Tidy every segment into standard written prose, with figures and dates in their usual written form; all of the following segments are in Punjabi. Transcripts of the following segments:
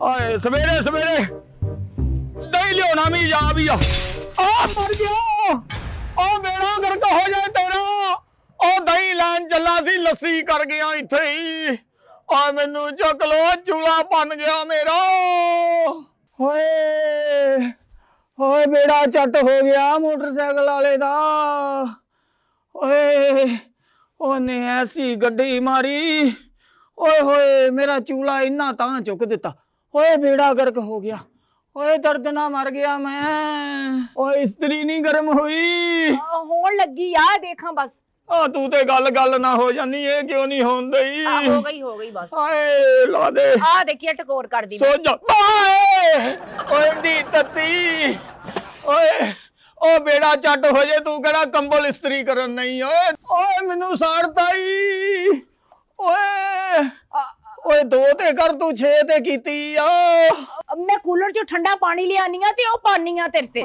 आए सवेरे सवेरे दही लिया भी जा भी मर गया। बेड़ा गर्क हो जाए तेरा। दही लैन चला सी लस्सी कर गया इथे ही। मैनू चुक लो चूल्हा बन गया मेरा। होए होए बेड़ा चट हो गया मोटरसाइकिल वाले दा। ओए ओने ऐसी गड्डी मारी। ओए होए मेरा चूल्हा इन्ना तां चुक दिता। ओए बेड़ा गर्क हो गया। ओए दर्द ना मर गया मैं। ओए इस्त्री नहीं गर्म हुई होन लगी आ देखा बस। तू ते गल गल ना हो जानी है क्यों नहीं होन दई। हो गई बस। आए ला दे आ देखिए टकोर कर दी सो जा। ओए दी तत्ती। ओए ओ बेड़ा चट हो जे तू केड़ा कंबल इस्त्री करन नहीं। ओए मैनू साड़ता ही। ओए ओए दो ते कर तू छे ते कीती आ। मैं कूलर चो ठंडा पानी ले आनी आ ते ओ पानी आ तेरे ते।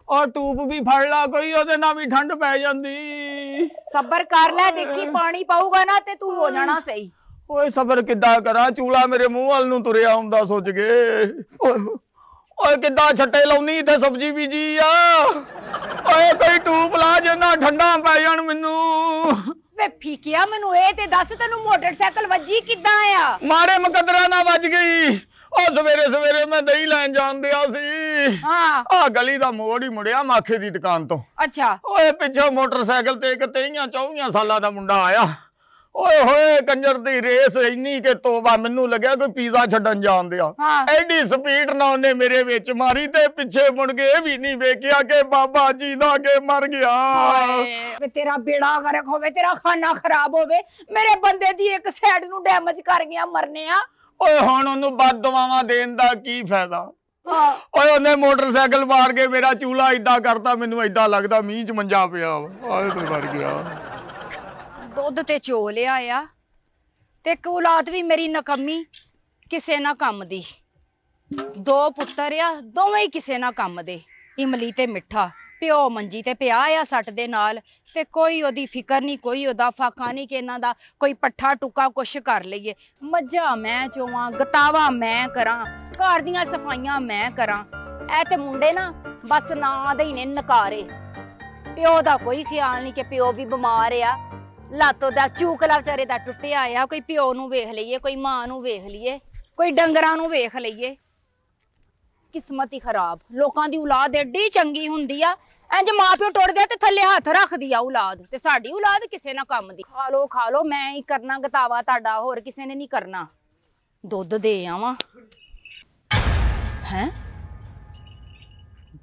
और टूप भी फड़ ला कोई ओदे नाल भी ठंड पै जांदी। सबर कर ले देखी पानी पाऊगा ना ते तू हो जाना सही। ओए सबर किद्दां करा चूल्हा मेरे मुंह वाल नूं तुरिया हुंदा सोच के। ओए किद्दां छट्टे लाउनी इत्थे सब्जी बीजी आ। ओए कोई टूप ला जिन्ना ठंडा पै जाण मैनू। वे फीकिया मैनू ए ते दस तैनू मोटरसाइकिल वजी किद्दां आ। मारे मुकद्दरा ना वज गई। सवेरे सवेरे मैं दही लैन जान दिया सी। हाँ गली दा मोड़ ही मुड़िया माखे दी दुकान तो। अच्छा ओए पिछे मोटरसाइकिल ते एक 23-24 साल दा मुंडा आया। ओए होए कंजर दी रेस इन्नी के तोबा मैनू लग्या कोई पिज़्ज़ा छड्डन जान दिया। एडी स्पीड ना उन्हें मेरे विच मारी ते पिछे मुड़ के भी नहीं वेखिया के बाबा जी दा के मर गया। वे तेरा बेड़ा गर्क होवे तेरा खाना खराब होवे मेरे बंदे दी एक साइड नू डैमेज कर गया मरने आ। ओए हुण ओनू बददुआवां देण दा की फायदा। ओए ओने मोटरसाइकिल मार के मेरा चूल्हा इदा करता मैनू इदा लगदा मींह च मंजा पिया। आए कोई मर गया। दुध ते चो लिया आ ते औलाद भी मेरी नकम्मी किसे ना कम दी। दो पुत्तर आ दोवें ही किसे ना कम दे। इमली ते मिठा प्यो मंजी ते पिया आ सट दे नाल ते कोई ओदी फिकर नहीं कोई ओदा फाका नहीं कि इन्हां दा कोई पट्ठा टुका कुछ कर लईए। मज्झां मैं चोवां गतावा मैं करां घर दियां सफाइयां मैं करां। ऐ ते मुंडे ना बस नां दे ही ने नकारे। प्यो दा कोई ख्याल नहीं कि प्यो भी बीमार आ। लातो दा चूकला विचारे दा टुटिया आ। कोई प्यो नू वेख लईए कोई मां नू वेख लईए कोई डंगरां नू वेख लईए। किस्मत ही खराब लोकां दी औलाद एडी चंगी हुंदी आ इंज मां प्यो टुटदे ते थल्ले हत्थ रख दिया औलाद ते साडी औलाद किसे ना कम दी। खा लो मैं ही करना गतावा ताड़ा होर किसे ने नहीं करना। दुध दे आवां हैं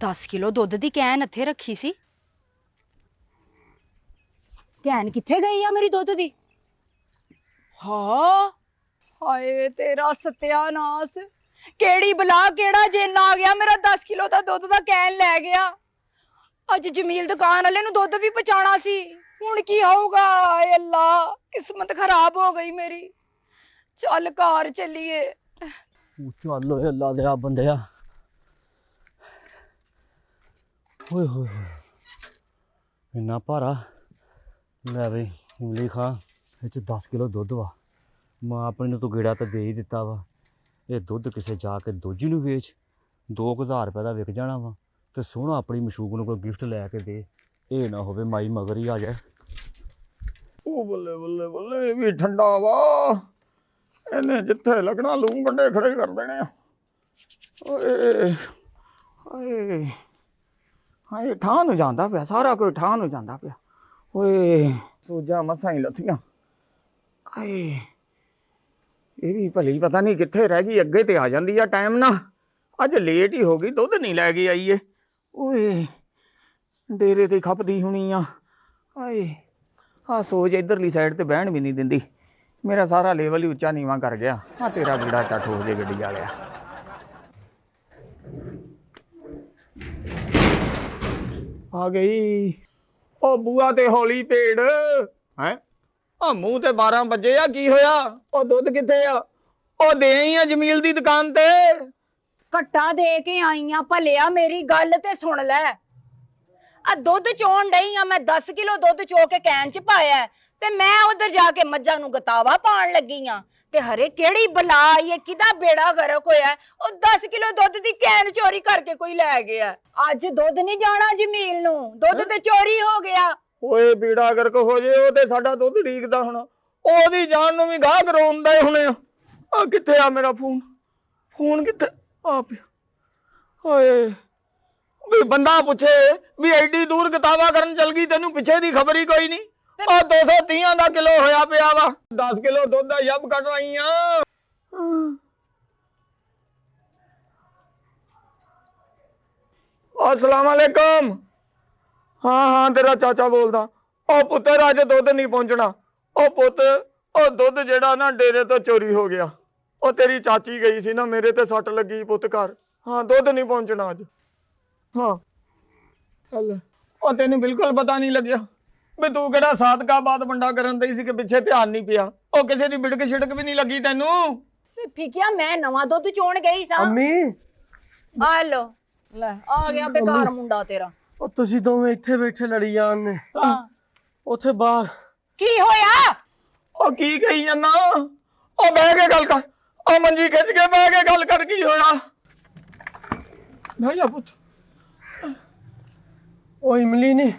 10 किलो दुध दी कैन इत्थे रखी सी। कैन किथे गई आ मेरी दुध दी। हाँ हाय तेरा सत्यानाश केड़ी बला केड़ा जिन आ गया मेरा 10 किलो दा दुध दा कैन लै गया। अज जमील दुकान वाले नू दुध भी पहुंचाना सी हुण की होऊगा। हाय अल्लाह किस्मत खराब हो गई मेरी। चल घर चलिए। चल ओए अल्लाह दे बंदेया। ओए होए इन्ना भारा लै बई इमली खा इच 10 किलो दुध वा। मां अपनी नू तो गेड़ा तो दे ही दिता वा। ये दुध किसे जाके दोजी नू वेच 2000 रुपए दा विक जाना वा ते सोहना अपनी मशूक नू कोई गिफ्ट लैके दे। ये ना होवे माई मगर ही आ जाए। ओ बल्ले बल्ले बल्ले ये भी ठंडा वा। इन्हें जिथे लगना लू कंडे खड़े कर देने। ओए हाय हाय ठा नू जांदा पिया सारा कोई ठा नू जांदा पिया। ओए सूजा मसां ही लथियां। हाय ये भी भली पता नहीं कित्थे रह गई अगे ते आ जांदी आ टाइम ना। अज लेट ही हो गई दुध नहीं लैके आई है। ओए डेरे ते खपदी होनी आ। हाय हाँ सोच इधरली साइड ते बहन भी नहीं दिंदी। मेरा सारा लेवल ही उच्चा नीवा कर गया। हाँ तेरा बेड़ा चट हो जे गड्डी वालिया। आ गई ओ बुआ ते हौली पेड़ है। मूंह ते 12 बजे आ की होया। ओ दुध किथे आ। ओ दे आई आ जमील दी दुकान ते। घट्टा दे के आई आ भलिया मेरी गल ते सुन लै। आ दुध चोन डई आ मैं 10 किलो दुध चो के कैन च पाया ते मैं उधर जाके मज्झां नू गतावा पान लगी आ ਤੇ ਹਰੇ ਕਿਹੜੀ ਬਲਾ ਆਈ ਹੈ, ਕਿਹਦਾ ਬੇੜਾ ਗਰਕ ਹੋਇਆ। ਉਹ 10 ਕਿਲੋ ਦੁੱਧ ਦੀ ਕੈਨ ਚੋਰੀ ਕਰਕੇ ਕੋਈ ਲੈ ਗਿਆ। ਅੱਜ ਦੁੱਧ ਨਹੀਂ ਜਾਣਾ ਜਮੀਲ ਨੂੰ, ਦੁੱਧ ਤੇ ਚੋਰੀ ਹੋ ਗਿਆ। ਓਏ ਬੀੜਾ ਗਰਕ ਹੋ ਜੇ, ਉਹ ਤੇ ਸਾਡਾ ਦੁੱਧ ਢੀਕਦਾ ਹੁਣ, ਉਹਦੀ ਜਾਨ ਨੂੰ ਵੀ ਗਾਹ ਕਰਾਉਂਦਾ ਹੁਣੇ। ਆ ਕਿੱਥੇ ਆ ਮੇਰਾ ਫੋਨ? ਫੋਨ ਕਿੱਥੇ ਆ ਪਿਆ? ਓਏ ਵੀ ਬੰਦਾ ਪੁੱਛੇ ਵੀ ਐਡੀ ਦੂਰ ਕਿਤਾਬਾਂ ਕਰਨ ਚਲ ਗਈ, ਤੈਨੂੰ ਪਿੱਛੇ ਦੀ ਖਬਰ ਹੀ ਕੋਈ ਨਹੀਂ। ਆ 230 ਦਾ ਕਿਲੋ ਹੋਇਆ ਪਿਆ ਵਾ, 10 ਕਿਲੋ ਦੁੱਧ ਦਾ ਯੱਬ ਕੱਢ ਰਹੀ ਆ। अस्सलाम वालेकुम। हाँ हाँ तेरा चाचा बोलदा। ओ पुत्तर अज दुध नहीं पहुंचना। ओ पुत ओ दुध जेड़ा ना डेरे तो चोरी हो गया। ओ तेरी चाची गई सी ना, मेरे ते सट लगी पुत घर। हाँ दुध नहीं पहुंचना अज। हाँ चल ओ तेन बिल्कुल पता नहीं लग्या भी तू केड़ा सादकाबाद बंडा करन दई सी कि पिछे ध्यान नहीं पिया। ओ किसे दी बिड़क छिड़क भी नहीं लगी तैनू। ਫਿਕਿਆ ਮੈਂ ਨਵਾਂ ਦੁੱਧ ਚੋਣ ਗਈ ਸਾਂ। अम्मी ਆ ਲੋ ਲੈ ਆ ਗਿਆ ਬੇਕਾਰ ਮੁੰਡਾ ਤੇਰਾ। ओ तुसी दोवें इत्थे बैठे लड़ी जान ने ਹਾਂ उत्थे बाहर। ਕੀ ਹੋਇਆ? ਉਹ ਕੀ ਕਹੀ ਜਾਂਦਾ? ਉਹ ਬਹਿ ਕੇ ਗੱਲ ਕਰ, ਉਹ ਮੰਜੀ ਖਿੱਚ ਕੇ ਬਹਿ ਕੇ ਗੱਲ ਕਰ, ਕੀ ਹੋਇਆ? ਬਹਿ ਜਾ ਪੁੱਤ। ਉਹ ਇਮਲੀ ਨਹੀਂ,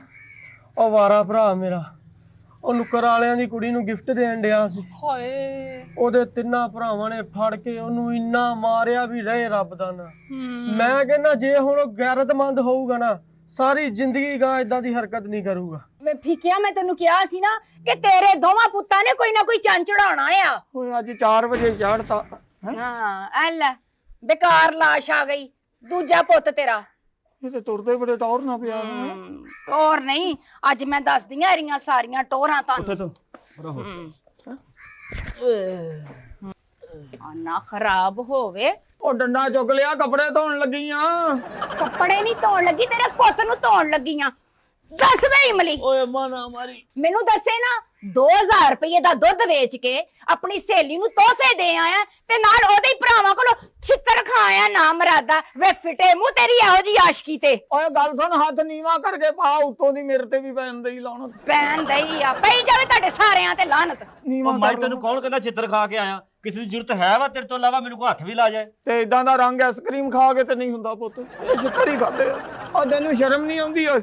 ਉਹ ਵਾਰਾ ਭਰਾ ਮੇਰਾ, ਉਹ ਨੁੱਕਰ ਵਾਲਿਆਂ ਦੀ ਕੁੜੀ ਨੂੰ ਗਿਫਟ ਦੇਣ ਡਿਆ ਸੀ। ਹਾਏ ਉਹਦੇ ਤਿੰਨਾਂ ਭਰਾਵਾਂ ਨੇ ਫੜ ਕੇ ਉਹਨੂੰ ਇੰਨਾ ਮਾਰਿਆ ਵੀ ਰਹੇ ਰੱਬ ਦਾ ਨਾ। ਮੈਂ ਕਹਿੰਦਾ ਜੇ ਹੁਣ ਉਹ ਗੈਰਤਮੰਦ ਹੋਊਗਾ ਨਾ, ਸਾਰੀ ਜ਼ਿੰਦਗੀ ਗਾ ਇਦਾਂ ਦੀ ਹਰਕਤ ਨਹੀਂ ਕਰੂਗਾ। ਮੈਂ ਫਿਕਿਆ, ਮੈਂ ਤੈਨੂੰ ਕਿਹਾ ਸੀ ਨਾ ਕਿ ਤੇਰੇ ਦੋਵਾਂ ਪੁੱਤਾਂ ਨੇ ਕੋਈ ਨਾ ਕੋਈ ਚੰਨ ਚੜਾਉਣਾ ਆ। ਓਏ ਅੱਜ 4 ਵਜੇ ਚੜ੍ਹਤਾ। ਹਾਂ ਐ ਲੈ ਬੇਕਾਰ ਲਾਸ਼ ਆ ਗਈ, ਦੂਜਾ ਪੁੱਤ ਤੇਰਾ। ਇਹ ਤੇ ਤੁਰਦੇ ਬੜੇ ਟੌਰ ਨਾ ਪਿਆ। ਟੋਰ ਨਹੀਂ, ਅੱਜ ਮੈਂ ਦੱਸਦੀਆਂ ਇਹਦੀਆਂ ਸਾਰੀਆਂ ਟੋਰਾਂ ਤੁਹਾਨੂੰ। ਨਾ ਖਰਾਬ ਹੋਵੇ। ਉਹ ਡੰਡਾ ਚੁੱਕ ਲਿਆ, ਕੱਪੜੇ ਧੋਣ ਲੱਗੀਆਂ। ਕੱਪੜੇ ਨਹੀਂ ਧੋਣ ਲੱਗੀ, ਤੇਰੇ ਪੁੱਤ ਨੂੰ ਧੋਣ ਲੱਗੀਆਂ। ਦੱਸ ਵੇ ਇਮਲੀ, ਓਏ ਅੱਮਾ ਨਾ ਮਾਰੀ। ਮੈਨੂੰ ਦੱਸੇ ਨਾ 2000 ਰੁਪਏ ਦਾ ਦੁੱਧ ਵੇਚ ਕੇ ਆਪਣੀ ਸਹੇਲੀ ਨੂੰ ਤੋਹਫੇ ਦੇ ਆਇਆ ਤੇ ਨਾਲ ਉਹਦੇ ਹੀ ਭਰਾਵਾਂ ਕੋਲੋਂ ਛਿੱਤਰ ਖਾਇਆ ਨਾ ਮਰਾਦਾ। ਵੇ ਫਿੱਟੇ ਮੂੰਹ ਤੇਰੀ ਇਹੋ ਜੀ ਆਸ਼ਕੀ ਤੇ। ਓਏ ਗੱਲ ਸੁਣ, ਹੱਥ ਨੀਵਾ ਕਰਕੇ ਪਾ, ਉੱਤੋਂ ਦੀ ਮੇਰੇ ਤੇ ਵੀ ਪੈਣ ਦਈ ਲਾਉਣ। ਪੈਣ ਦਈ ਆ, ਪਈ ਜਾਵੇ ਤੁਹਾਡੇ ਸਾਰਿਆਂ ਤੇ ਲਾਹਨਤ। ਨੀਵਾ ਮੈਂ ਤੈਨੂੰ ਕੌਣ ਕਹਿੰਦਾ ਚਿੱਤਰ ਖਾ ਕੇ ਆਇਆ? ਕਿਸੇ ਦੀ ਜ਼ਰੂਰਤ ਹੈ ਵਾ ਤੇਰੇ ਤੋਂ ਇਲਾਵਾ ਮੈਨੂੰ ਕੋਈ ਹੱਥ ਵੀ ਲਾ ਜਾਏ? ਤੇ ਇਦਾਂ ਦਾ ਰੰਗ ਆਈਸਕ੍ਰੀਮ ਖਾ ਕੇ ਤੇ ਨਹੀਂ ਹੁੰਦਾ ਪੁੱਤ, ਇਹ ਛਿੱਤਰ ਹੀ ਖਾਦੇ। ਉਹ ਤੈਨੂੰ ਸ਼ਰਮ ਨਹੀਂ ਆਉਂਦੀ? ਓਏ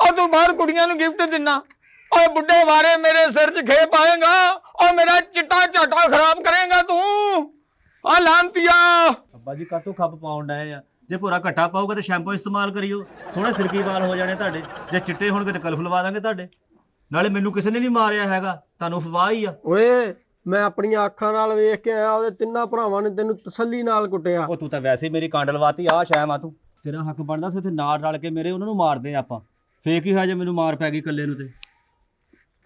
ਉਹ ਤੂੰ ਬਾਹਰ ਕੁੜੀਆਂ ਨੂੰ ਗਿਫਟ ਦਿੰਨਾ, ਓਏ ਬੁੱਢੇ ਬਾਰੇ ਮੇਰੇ ਸਿਰ 'ਚ ਖੇ ਪਾਏਗਾ, ਓ ਮੇਰਾ ਚਿੱਟਾ ਝਾਟਾ ਖਰਾਬ ਕਰੇਗਾ ਤੂੰ। ਆ ਲਾਂਤੀਆ ਅੱਬਾ ਜੀ ਕਾਤੋਂ ਖੱਪ ਪਾਉਣ ਡਏ ਆ? ਜੇ ਪੂਰਾ ਘੱਟਾ ਪਾਊਗਾ ਤੇ ਸ਼ੈਂਪੂ ਇਸਤੇਮਾਲ ਕਰਿਓ, ਸੋਹਣੇ ਸਿਲਕੀ ਵਾਲ ਹੋ ਜਾਣੇ ਤੁਹਾਡੇ। ਜੇ ਚਿੱਟੇ ਹੋਣਗੇ ਤੇ ਕਲਫ ਲਵਾ ਦਾਂਗੇ ਤੁਹਾਡੇ। ਨਾਲੇ ਮੈਨੂੰ ਕਿਸੇ ਨੇ ਨਹੀਂ ਮਾਰਿਆ ਹੈਗਾ, ਤੁਹਾਨੂੰ ਅਫਵਾਹ ਹੀ ਆ। ਓਏ ਮੈਂ ਆਪਣੀਆਂ ਅੱਖਾਂ ਨਾਲ ਵੇਖ ਕੇ ਆਇਆ, ਉਹਦੇ ਤਿੰਨਾਂ ਭਰਾਵਾਂ ਨੇ ਤੈਨੂੰ ਤਸੱਲੀ ਨਾਲ ਕੁੱਟਿਆ। ਉਹ ਤੂੰ ਤਾਂ ਵੈਸੇ ਹੀ ਮੇਰੀ ਕਾਂਡ ਲਵਾਤੀ। ਆ ਸ਼ੈਮ ਆ ਤੂੰ, ਤੇਰਾ ਹੱਕ ਬਣਦਾ ਸੀ ਉੱਥੇ ਨਾਲ ਰਲ ਕੇ ਮੇਰੇ ਉਹਨਾਂ ਨੂੰ ਮਾਰਦੇ ਆਪਾਂ। ਫੇਕ ਹੀ ਹੋਇਆ ਜੇ ਮੈਨੂੰ ਮਾਰ ਪੈ ਗਈ ਇਕੱਲੇ ਨੂੰ। ਤੇ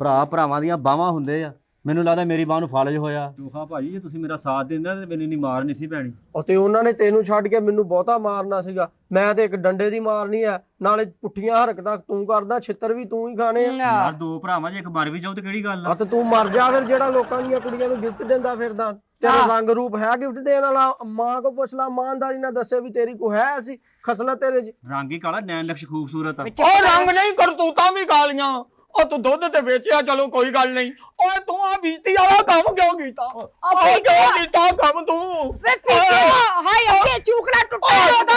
ਭਰਾ ਭਰਾਵਾਂ ਦੀਆਂ ਬਾਹਾਂ ਹੁੰਦੇ ਆ, ਮੈਨੂੰ ਲੱਗਦਾ ਮੇਰੀ ਬਾਹ ਨੂੰ ਫਾਲਜ ਹੋਇਆ। ਹਾਂ ਭਾਜੀ ਜੇ ਤੁਸੀਂ ਮੇਰਾ ਸਾਥ ਦਿੰਦੇ ਤੇ ਮੈਨੂੰ ਇੰਨੀ ਮਾਰ ਨਹੀਂ ਸੀ ਪੈਣੀ। ਉਹ ਤੇ ਉਹਨਾਂ ਨੇ ਤੈਨੂੰ ਛੱਡ ਕੇ ਮੈਨੂੰ ਬਹੁਤਾ ਮਾਰਨਾ ਸੀਗਾ। ਮੈਂ ਤੇ ਇੱਕ ਡੰਡੇ ਦੀ ਮਾਰਨੀ ਆ, ਨਾਲੇ ਪੁੱਠੀਆਂ ਹਰਕਤਾਂ ਤੂੰ ਕਰਦਾ, ਛਿੱਤਰ ਵੀ ਤੂੰ ਹੀ ਖਾਣੇ ਆ। ਯਾਰ ਦੋ ਭਰਾਵਾਂ ਜੇ ਇੱਕ ਮਰ ਵੀ ਜਾਊ ਤੇ ਕਿਹੜੀ ਗੱਲ ਆ? ਤੇ ਤੂੰ ਮਰ ਜਾ ਫਿਰ, ਜਿਹੜਾ ਲੋਕਾਂ ਦੀਆਂ ਕੁੜੀਆਂ ਨੂੰ ਗਿਫਟ ਦਿੰਦਾ ਫਿਰਦਾ। ਤੇਰਾ ਰੰਗ ਰੂਪ ਹੈ ਗਿਫਟ ਦੇਣ ਵਾਲਾ? ਮਾਂ ਕੋ ਪੁੱਛ ਲਾ, ਇਮਾਨਦਾਰੀ ਨਾਲ ਦੱਸੇ ਵੀ ਤੇਰੀ ਕੋ ਹੈ ਸੀ ਖਸਲਤ ਤੇਰੇ 'ਚ? ਰੰਗ ਹੀ ਕਾਲਾ, ਨੈਣ ਨਕਸ਼ ਖੂਬਸੂਰਤ ਆ। ਉਹ ਰੰਗ ਨਹੀਂ, ਕਰਤੂਤਾਂ ਵੀ ਕਾਲੀਆਂ। ਉਹ ਤੂੰ ਦੁੱਧ ਤੇ ਵੇਚਿਆ, ਚਲੋ ਕੋਈ ਗੱਲ ਨਹੀਂ। ਓਏ ਤੂੰ ਆ ਬੀਤੀ ਵਾਲਾ ਕੰਮ ਕਿਉਂ ਕੀਤਾ? ਕਿਉਂ ਕੀਤਾ ਕੰਮ ਤੂੰ? ਵੇ ਫਿੱਕਿਆ, ਹਾਏ ਅੱਗੇ ਚੂਕਲਾ ਟੁੱਟਿਆ ਉਹਦਾ।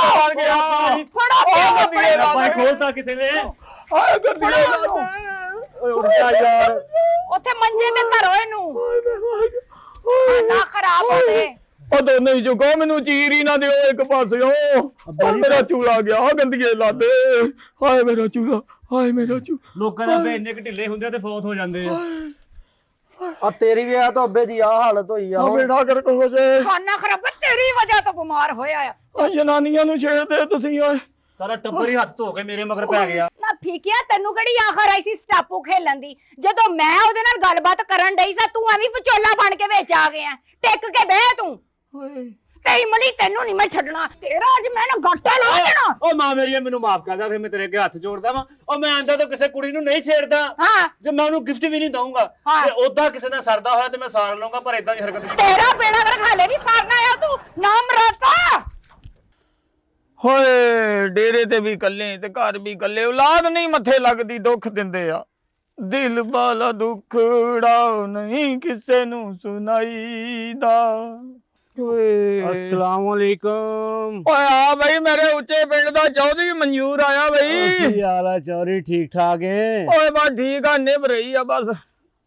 ਮਾਰ ਗਿਆ। ਫੜੋ ਗੱਡੀਏ ਲਾ ਭਾਈ ਦੇ। ਖੋਲਤਾ ਕਿਸੇ ਨੇ। ਹਾਏ ਗੱਡੀਏ ਲਾ ਦੇ। ਓਏ ਉੱਠ ਜਾ ਯਾਰ। ਉੱਥੇ ਮੰਜੇ ਤੇ ਧਰੋ ਇਹਨੂੰ, ਨਾ ਖਰਾਬ ਹੋਵੇ। ਉਹ ਦੋਨੇ ਹੀ ਚੁੱਕੋ, ਮੈਨੂੰ ਚੀਰ ਹੀ ਨਾ ਦਿਓ ਇੱਕ ਪਾਸਿਓ। ਮੇਰਾ ਚੂਲਾ ਗਿਆ, ਗੰਦੀਏ ਲਾ ਦੇ। ਹਾਏ ਮੇਰਾ ਚੂਲਾ, ਹਾਏ ਮੇਰਾ ਚੂਲਾ। ਲੋਕਾਂ ਦੇ ਅੱਬੇ ਇੰਨੇ ਕੁ ਢਿੱਲੇ ਹੁੰਦੇ ਆ ਤੇ ਫੌਤ ਹੋ ਜਾਂਦੇ ਆ। ਆ ਤੇਰੀ ਵੀ ਆ ਤਾਂ ਅੱਬੇ ਦੀ ਆ ਹਾਲਤ ਹੋਈ ਆ। ਬੇੜਾ ਕਰ ਕੋ ਜੇ ਖਾਨਾ ਖਰਾਬ ਤੇਰੀ ਵਜ੍ਹਾ ਤੋਂ ਬਿਮਾਰ ਹੋਇਆ ਆ। ਆ ਜਨਾਨੀਆਂ ਨੂੰ ਛੇੜਦੇ ਤੁਸੀਂ। ਓਏ ਸਾਰਾ ਟੱਬਰ ਹੀ ਹੱਥ ਧੋ ਕੇ ਮੇਰੇ ਮਗਰ ਪੈ ਗਿਆ। ਨਾ ਫਿਕਿਆ, ਤੈਨੂੰ ਕਿਹੜੀ ਆਖਰ ਆਈ ਸੀ ਸਟਾਪੂ ਖੇਲਣ ਦੀ? ਜਦੋਂ ਮੈਂ ਉਹਦੇ ਨਾਲ ਗੱਲਬਾਤ ਕਰਨ ਡਈ ਸਾਂ, ਤੂੰ ਐਵੇਂ ਵਿਚੋਲਾ ਬਣ ਕੇ ਵਿੱਚ ਆ ਗਿਆ। ਟਿਕ ਕੇ ਬਹਿ ਤੂੰ। ਓਏ ਤੇ ਇਮਲੀ ਤੈਨੂੰ ਨਹੀਂ ਮੈਂ ਛੱਡਣਾ, ਤੇਰਾ ਅੱਜ ਮੈਂ ਨਾ ਗੱਟਾ ਲਾ ਦੇਣਾ। ਉਹ ਮਾਂ ਮੇਰੀ ਮੈਨੂੰ ਮਾਫ ਕਰਦਾ, ਫਿਰ ਮੈਂ ਤੇਰੇ ਅੱਗੇ ਹੱਥ ਜੋੜਦਾ ਵਾਂ। ਉਹ ਮੈਂ ਆਂਦਾ ਤਾਂ ਕਿਸੇ ਕੁੜੀ ਨੂੰ ਨਹੀਂ ਛੇੜਦਾ, ਹਾਂ ਜੇ ਮੈਂ ਉਹਨੂੰ ਗਿਫਟ ਵੀ ਨਹੀਂ ਦਊਂਗਾ। ਤੇ ਉਦਾਂ ਕਿਸੇ ਦਾ ਸਰਦਾ ਹੋਇਆ ਤੇ ਮੈਂ ਸਾਰ ਲਊਂਗਾ, ਪਰ ਇਦਾਂ ਦੀ ਹਰਕਤ ਨਹੀਂ। ਤੇਰਾ ਬੇੜਾ ਕਰ ਖਾਲੇ ਨਹੀਂ ਸਾਰਨਾ ਆ ਤੂੰ, ਨਾਮ ਰਾਤਾ। ਹੋਏ ਡੇਰੇ ਤੇ ਵੀ ਇਕੱਲੇ ਤੇ ਘਰ ਵੀ ਇਕੱਲੇ, ਔਲਾਦ ਨਹੀਂ ਮੱਥੇ ਲੱਗਦੀ, ਦੁੱਖ ਦਿੰਦੇ ਆ। ਦਿਲ ਵਾਲਾ ਦੁੱਖੜਾ ਨਹੀਂ ਕਿਸੇ ਨੂੰ ਸੁਣਾਈਦਾ। ਓਏ अस्सलाम वालेकुम। ਓਏ ਆ ਬਈ ਮੇਰੇ ਉੱਚੇ ਪਿੰਡ ਦਾ ਚੌਧਰੀ ਮਨਜ਼ੂਰ ਆਇਆ ਬਈ। ਕੀ ਹਾਲ ਆ ਚੌਰੀ? ਠੀਕ ਠਾਕ ਹੈ? ਓਏ ਬਸ ਠੀਕ ਆ, ਨਿਭ ਰਹੀ ਆ ਬਸ।